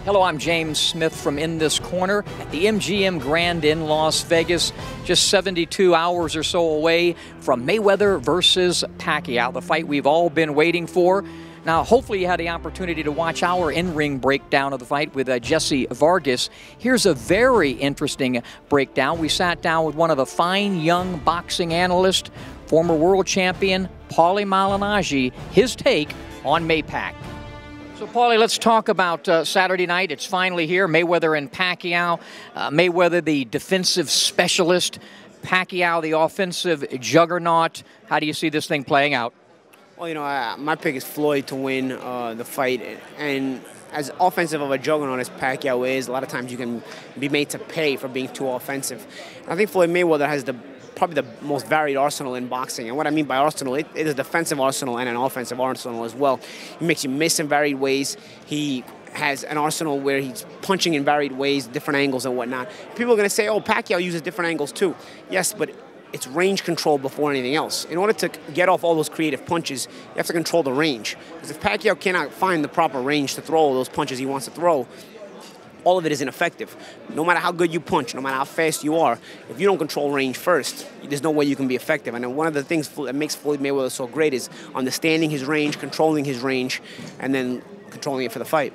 Hello, I'm James Smith from In This Corner at the MGM Grand in Las Vegas, just 72 hours or so away from Mayweather versus Pacquiao, the fight we've all been waiting for. Now, hopefully you had the opportunity to watch our in-ring breakdown of the fight with Jesse Vargas. Here's a very interesting breakdown. We sat down with one of the fine young boxing analysts, former world champion Paulie Malignaggi, his take on Maypac. So, Paulie, let's talk about Saturday night. It's finally here, Mayweather and Pacquiao. Mayweather, the defensive specialist. Pacquiao, the offensive juggernaut. How do you see this thing playing out? Well, you know, my pick is Floyd to win the fight. And as offensive of a juggernaut as Pacquiao is, a lot of times you can be made to pay for being too offensive. I think Floyd Mayweather has probably the most varied arsenal in boxing. And what I mean by arsenal, it is a defensive arsenal and an offensive arsenal as well. He makes you miss in varied ways. He has an arsenal where he's punching in varied ways, different angles and whatnot. People are going to say, oh, Pacquiao uses different angles too. Yes, but it's range control before anything else. In order to get off all those creative punches, you have to control the range. Because if Pacquiao cannot find the proper range to throw all those punches he wants to throw, all of it is ineffective. No matter how good you punch, no matter how fast you are, if you don't control range first, there's no way you can be effective. And one of the things that makes Floyd Mayweather so great is understanding his range, controlling his range, and then controlling it for the fight.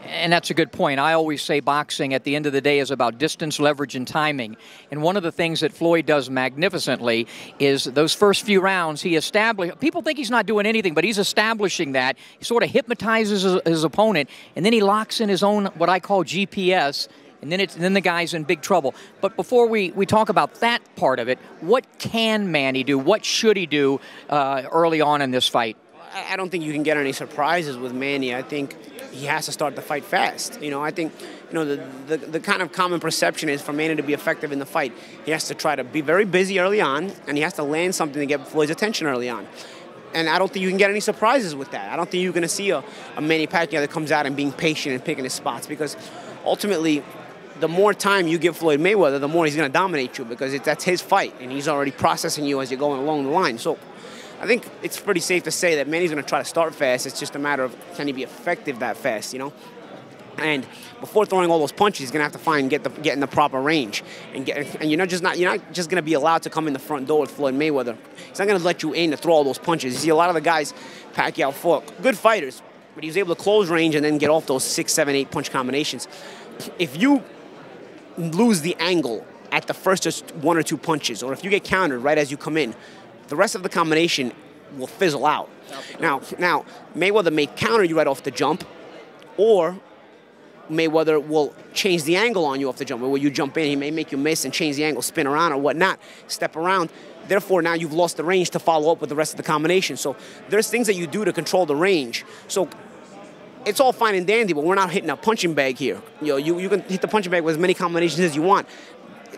And that's a good point. I always say boxing at the end of the day is about distance, leverage, and timing. And one of the things that Floyd does magnificently is those first few rounds he establishes. People think he's not doing anything, but he's establishing that. He sort of hypnotizes his opponent, and then he locks in his own, what I call GPS, and then the guy's in big trouble. But before we talk about that part of it, what can Manny do? What should he do early on in this fight? I don't think you can get any surprises with Manny. I think he has to start the fight fast. You know, I think, you know, the kind of common perception is for Manny to be effective in the fight, he has to try to be very busy early on, and he has to land something to get Floyd's attention early on. And I don't think you can get any surprises with that. I don't think you're going to see a Manny Pacquiao that comes out and being patient and picking his spots, because ultimately, the more time you give Floyd Mayweather, the more he's going to dominate you, because that's his fight, and he's already processing you as you're going along the line. So I think it's pretty safe to say that Manny's going to try to start fast. It's just a matter of can he be effective that fast, you know? And before throwing all those punches, he's going to have to get in the proper range, and you're not just going to be allowed to come in the front door with Floyd Mayweather. He's not going to let you in to throw all those punches. You see a lot of the guys Pacquiao fought, good fighters, but he was able to close range and then get off those 6, 7, 8 punch combinations. If you lose the angle at the first just 1 or 2 punches, or if you get countered right as you come in, the rest of the combination will fizzle out. Now, Mayweather may counter you right off the jump, or Mayweather will change the angle on you off the jump. Where you jump in, he may make you miss and change the angle, spin around or whatnot, step around. Therefore, now you've lost the range to follow up with the rest of the combination. So there's things that you do to control the range. So it's all fine and dandy, but we're not hitting a punching bag here. You know, you can hit the punching bag with as many combinations as you want.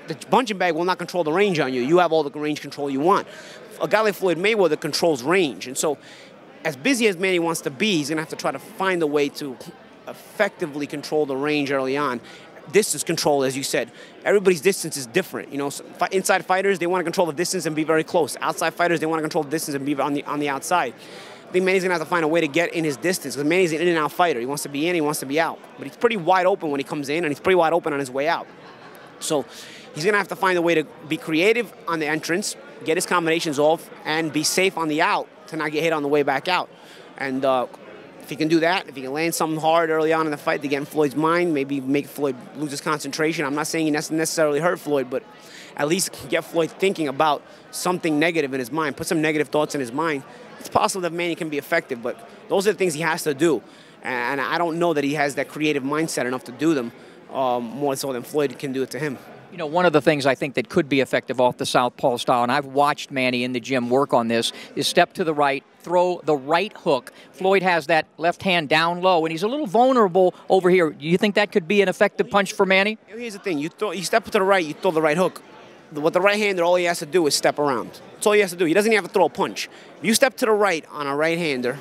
The punching bag will not control the range on you. You have all the range control you want. A guy like Floyd Mayweather controls range. And so as busy as Manny wants to be, he's going to have to try to find a way to effectively control the range early on. Distance control, as you said. Everybody's distance is different. You know, inside fighters, they want to control the distance and be very close. Outside fighters, they want to control the distance and be on the outside. I think Manny's going to have to find a way to get in his distance, because Manny's an in and out fighter. He wants to be in, he wants to be out. But he's pretty wide open when he comes in, and he's pretty wide open on his way out. So he's going to have to find a way to be creative on the entrance, get his combinations off, and be safe on the out to not get hit on the way back out. And if he can do that, if he can land something hard early on in the fight to get in Floyd's mind, maybe make Floyd lose his concentration. I'm not saying he necessarily hurt Floyd, but at least get Floyd thinking about something negative in his mind, put some negative thoughts in his mind. It's possible that Manny can be effective, but those are the things he has to do. And I don't know that he has that creative mindset enough to do them more so than Floyd can do it to him. You know, one of the things I think that could be effective off the southpaw style, and I've watched Manny in the gym work on this, is step to the right, throw the right hook. Floyd has that left hand down low, and he's a little vulnerable over here. Do you think that could be an effective punch for Manny? Here's the thing. You step to the right, you throw the right hook. With the right-hander, all he has to do is step around. That's all he has to do. He doesn't even have to throw a punch. If you step to the right on a right-hander,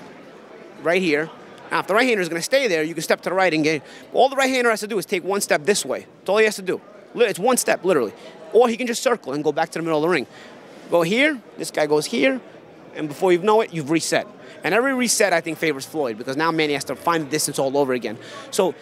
right here, now if the right-hander is going to stay there, you can step to the right and get. All the right-hander has to do is take one step this way. That's all he has to do. It's one step, literally. Or he can just circle and go back to the middle of the ring. Go here, this guy goes here, and before you know it, you've reset. And every reset, I think, favors Floyd, because now Manny has to find the distance all over again. So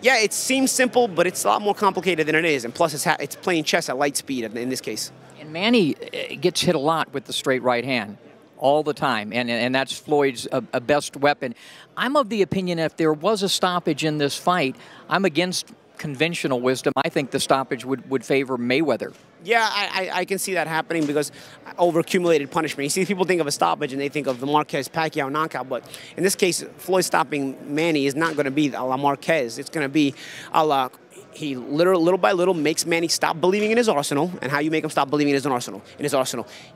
Yeah, it seems simple, but it's a lot more complicated than it is. And plus, it's playing chess at light speed in this case. And Manny gets hit a lot with the straight right hand all the time, and that's Floyd's best weapon. I'm of the opinion if there was a stoppage in this fight, I'm against conventional wisdom. I think the stoppage would favor Mayweather. Yeah, I can see that happening because over-accumulated punishment. You see, people think of a stoppage and they think of the Marquez-Pacquiao knockout, but in this case, Floyd stopping Manny is not going to be a la Marquez. It's going to be a la... He little by little makes Manny stop believing in his arsenal. And how you make him stop believing in his arsenal? You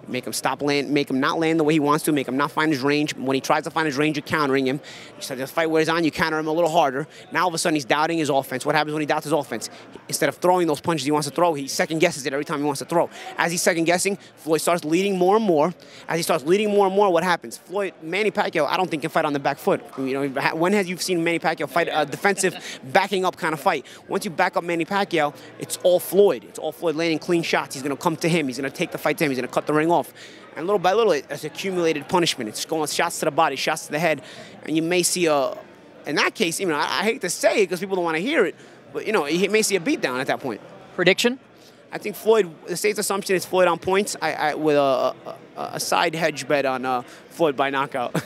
make him make him not land the way he wants to, make him not find his range. When he tries to find his range, you're countering him. You start the fight where he's on, you counter him a little harder. Now all of a sudden he's doubting his offense. What happens when he doubts his offense? Instead of throwing those punches he wants to throw, he second guesses it every time he wants to throw. As he's second guessing, Floyd starts leading more and more. As he starts leading more and more, what happens? Manny Pacquiao, I don't think can fight on the back foot. You know, when have you seen Manny Pacquiao fight a defensive, backing up kind of fight? Once you back up Manny Pacquiao, it's all Floyd. It's all Floyd landing clean shots. He's going to come to him. He's going to take the fight to him. He's going to cut the ring off. And little by little, it's accumulated punishment. It's going shots to the body, shots to the head. And you may see in that case, you know, I hate to say it because people don't want to hear it, but, you know, you may see a beatdown at that point. Prediction? I think Floyd, the safe assumption is Floyd on points with a side hedge bet on Floyd by knockout.